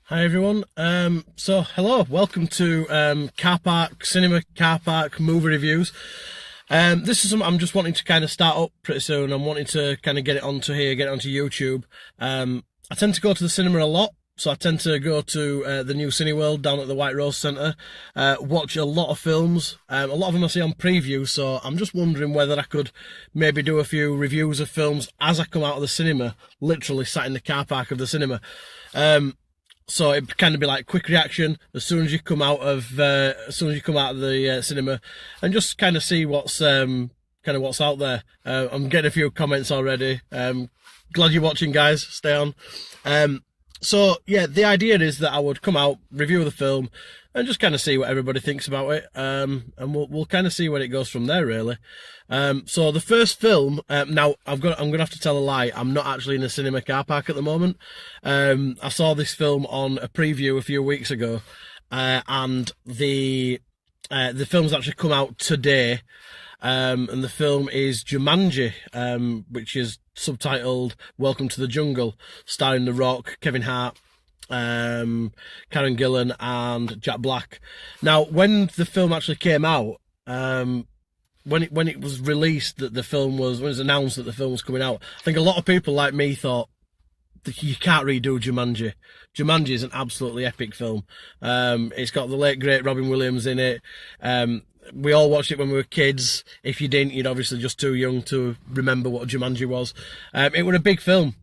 Hi everyone. So hello, welcome to cinema car park movie reviews. This is something I'm just wanting to kind of start up pretty soon. I'm wanting to kind of get it onto here, get it onto YouTube. I tend to go to the cinema a lot, so I tend to go to the new Cineworld down at the White Rose Centre, watch a lot of films. A lot of them I see on preview, so I'm just wondering whether I could maybe do a few reviews of films as I come out of the cinema, literally sat in the car park of the cinema. So it kind of be like quick reaction as soon as you come out of the cinema, and just kind of see what's out there. I'm getting a few comments already. Glad you're watching, guys. Stay on. So yeah, the idea is that I would come out, review the film, and just kind of see what everybody thinks about it. And we'll kind of see where it goes from there, really. So the first film, now I'm gonna have to tell a lie. I'm not actually in a cinema car park at the moment. I saw this film on a preview a few weeks ago, and the film's actually come out today. And the film is Jumanji, which is subtitled "Welcome to the Jungle," starring The Rock, Kevin Hart, Karen Gillan, and Jack Black. Now, when the film actually came out, when it was released that when it was announced that the film was coming out, I think a lot of people like me thought that you can't redo Jumanji. Jumanji is an absolutely epic film. It's got the late great Robin Williams in it. We all watched it when we were kids. If you didn't, you'd obviously just too young to remember what Jumanji was. It was a big film.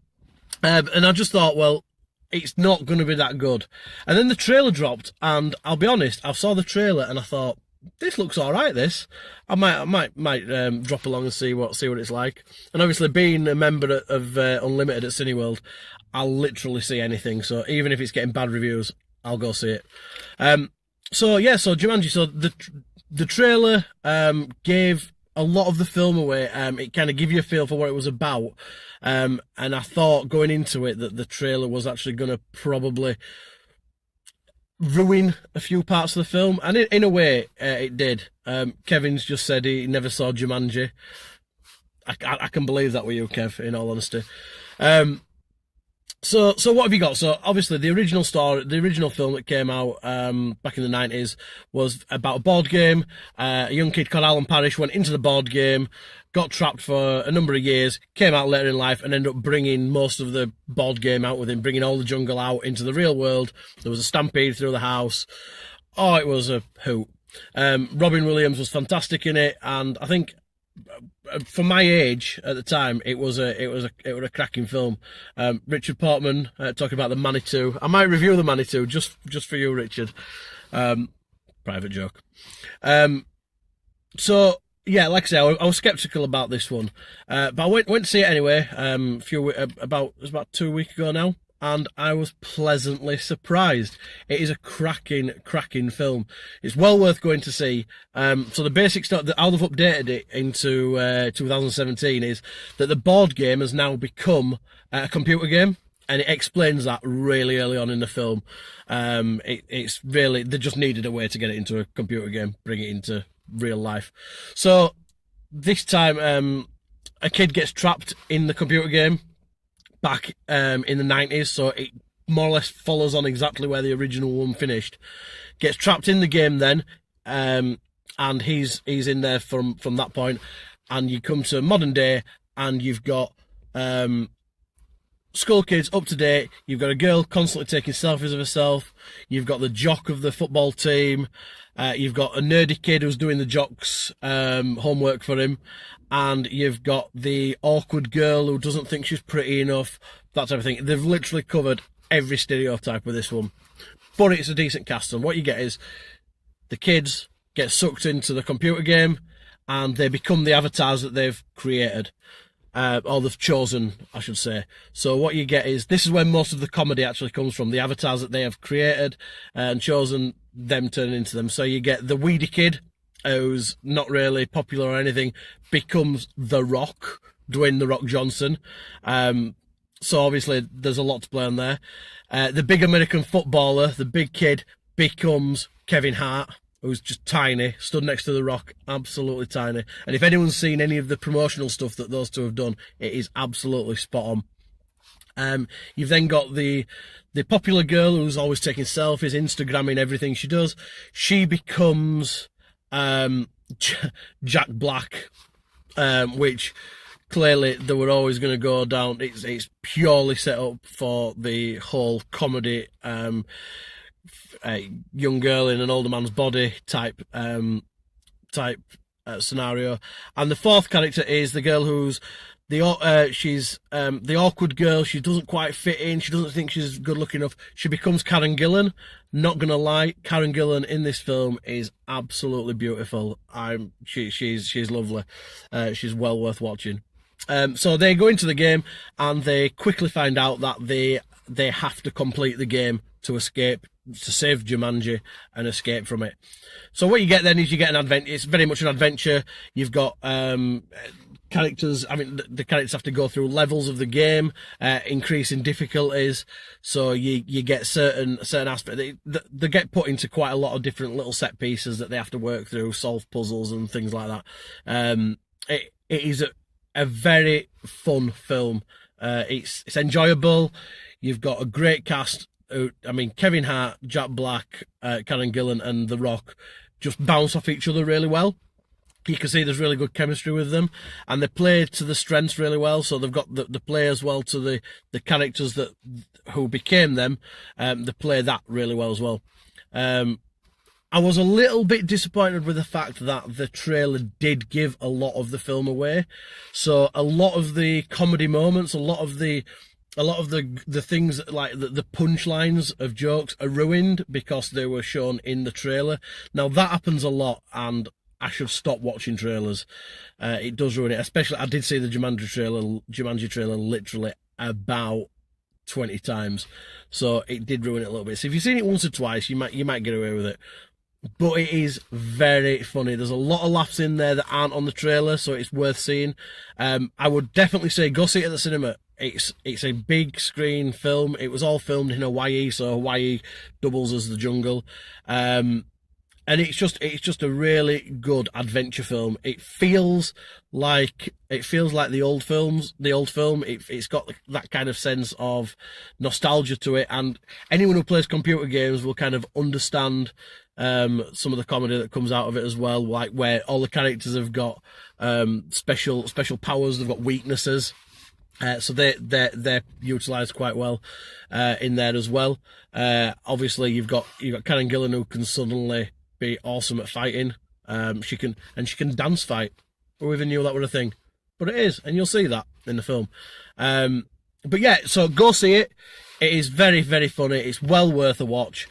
And I just thought, well, it's not going to be that good. And then the trailer dropped, and I'll be honest, I saw the trailer and I thought, this looks all right. I might drop along and see what it's like. And obviously, being a member of Unlimited at Cineworld, I'll literally see anything. So even if it's getting bad reviews, I'll go see it. So Jumanji. So the trailer gave a lot of the film away. It kind of gave you a feel for what it was about. And I thought going into it that the trailer was actually going to probably ruin a few parts of the film, and in a way it did. Kevin's just said he never saw Jumanji. I can believe that with you, Kev, in all honesty. So what have you got? So obviously the original film that came out back in the 90s was about a board game. A young kid called Alan Parrish went into the board game, got trapped for a number of years, came out later in life, and ended up bringing most of the board game out with him, bringing all the jungle out into the real world. There was a stampede through the house. Oh, it was a hoot. Robin Williams was fantastic in it, and I think for my age at the time, it was a cracking film. Richard Portman talking about the Manitou. I might review the Manitou just for you, Richard. Private joke. So yeah, like I say, I was skeptical about this one, but I went to see it anyway. It was about 2 weeks ago now, and I was pleasantly surprised. It is a cracking film. It's well worth going to see. So the basic stuff that how they've updated it into 2017 is that the board game has now become a computer game, and it explains that really early on in the film. It's really, they just needed a way to get it into a computer game, bring it into real life. So this time, a kid gets trapped in the computer game back in the 90s, so it more or less follows on exactly where the original one finished. Gets trapped in the game then, and he's in there from that point, and you come to modern day, and you've got school kids up to date. You've got a girl constantly taking selfies of herself. You've got the jock of the football team. You've got a nerdy kid who's doing the jock's homework for him. And you've got the awkward girl who doesn't think she's pretty enough, that type of thing. They've literally covered every stereotype with this one. But it's a decent cast, and what you get is the kids get sucked into the computer game, and they become the avatars that they've created. Or they've chosen, I should say. So what you get is, this is where most of the comedy actually comes from, the avatars that they have created and chosen, them turning into them. So you get the weedy kid, who's not really popular or anything, becomes The Rock, Dwayne The Rock Johnson. So obviously there's a lot to play on there. The big American footballer, the big kid, becomes Kevin Hart, who's just tiny, stood next to The Rock, absolutely tiny. And if anyone's seen any of the promotional stuff that those two have done, it is absolutely spot on. You've then got the popular girl who's always taking selfies, Instagramming everything she does. She becomes Jack Black, which clearly they were always going to go down. It's purely set up for the whole comedy, a young girl in an older man's body type scenario. And the fourth character is the girl who's she's the awkward girl. She doesn't quite fit in. She doesn't think she's good looking enough. She becomes Karen Gillan. Not gonna lie, Karen Gillan in this film is absolutely beautiful. She's lovely. She's well worth watching. So they go into the game and they quickly find out that they have to complete the game to escape, to save Jumanji and escape from it. So what you get then is you get an adventure. It's very much an adventure. You've got characters. I mean, the characters have to go through levels of the game, increasing difficulties. So you get certain aspects. They get put into quite a lot of different little set pieces that they have to work through, solve puzzles and things like that. It is a very fun film. It's enjoyable. You've got a great cast. I mean, Kevin Hart, Jack Black, Karen Gillan, and The Rock just bounce off each other really well. You can see there's really good chemistry with them, and they play to the strengths really well. So they've got the play as well to the characters who became them. They play that really well as well. I was a little bit disappointed with the fact that the trailer did give a lot of the film away. So a lot of the comedy moments, a lot of the things like the punchlines of jokes are ruined because they were shown in the trailer. Now that happens a lot, and I should stop watching trailers. It does ruin it. Especially, I did see the Jumanji trailer literally about 20 times, so it did ruin it a little bit. So if you've seen it once or twice, you might get away with it. But it is very funny. There's a lot of laughs in there that aren't on the trailer, so it's worth seeing. I would definitely say go see it at the cinema. It's a big screen film. It was all filmed in Hawaii, so Hawaii doubles as the jungle. And it's just a really good adventure film. It feels like the old film. It's got that kind of sense of nostalgia to it, and anyone who plays computer games will kind of understand some of the comedy that comes out of it as well, like where all the characters have got special powers, they've got weaknesses. So they're utilised quite well in there as well. Obviously you've got Karen Gillan, who can suddenly be awesome at fighting. She can dance fight. Who even knew that were a thing? But it is, and you'll see that in the film. But yeah, so go see it. It is very, very funny. It's well worth a watch.